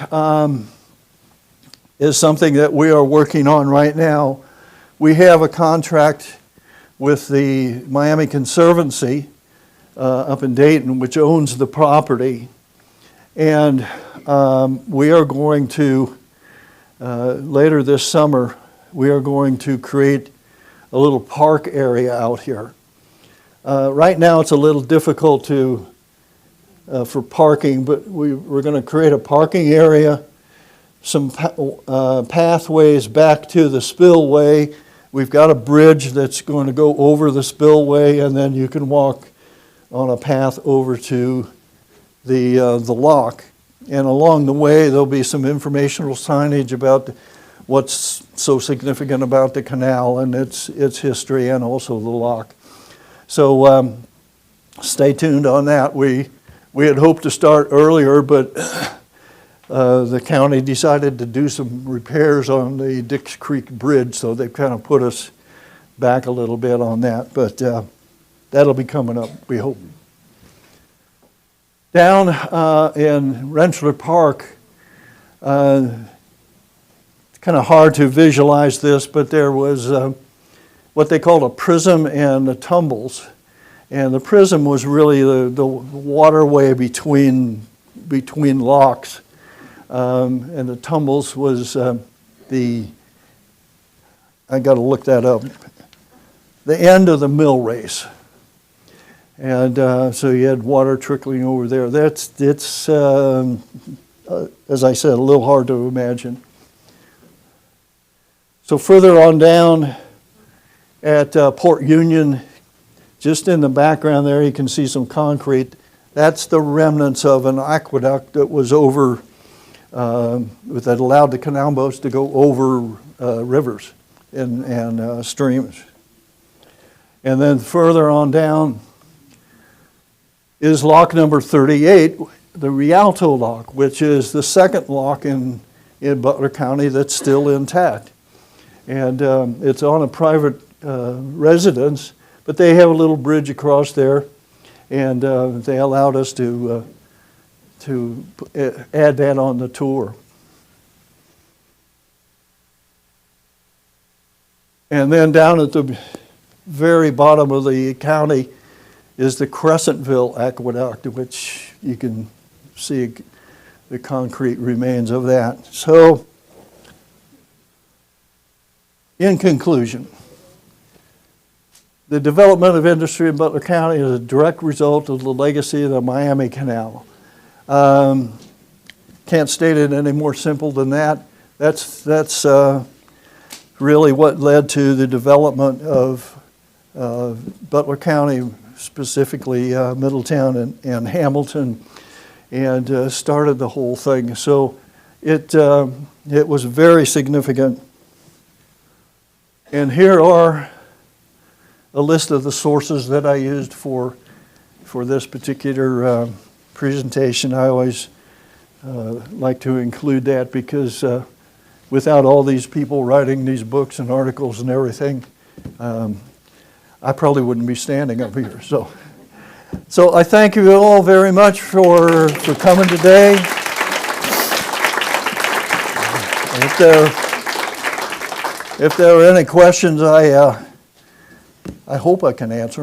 is something that we are working on right now. We have a contract with the Miami Conservancy up in Dayton, which owns the property. And we are going to, later this summer, we are going to create a little park area out here. Right now it's a little difficult for parking, but we're going to create a parking area, some pathways back to the spillway. We've got a bridge that's going to go over the spillway, and then you can walk on a path over to the lock. And along the way, there'll be some informational signage about what's so significant about the canal and its history, and also the lock. So stay tuned on that. We had hoped to start earlier, but the county decided to do some repairs on the Dix Creek Bridge, so they kind of put us back a little bit on that. But that'll be coming up, we hope. Down in Rensselaer Park, it's kind of hard to visualize this, but there was what they called a prism and the tumbles. And the prism was really the waterway between locks. And the tumbles was I got to look that up, the end of the mill race. And so you had water trickling over there. It's as I said, a little hard to imagine. So further on down at Port Union, just in the background there, you can see some concrete. That's the remnants of an aqueduct that was over, that allowed the canal boats to go over rivers and streams. And then further on down is lock number 38, the Rialto lock, which is the second lock in Butler County that's still intact. And it's on a private residence, But they have a little bridge across there, and they allowed us to add that on the tour. And then down at the very bottom of the county is the Crescentville Aqueduct, which you can see the concrete remains of that. So, in conclusion, the development of industry in Butler County is a direct result of the legacy of the Miami Canal. Can't state it any more simple than that. That's really what led to the development of Butler County, specifically Middletown and Hamilton, and started the whole thing. So it was very significant. And here are a list of the sources that I used for this particular presentation. I always like to include that because without all these people writing these books and articles and everything, I probably wouldn't be standing up here. So I thank you all very much for coming today. If there are any questions, I hope I can answer.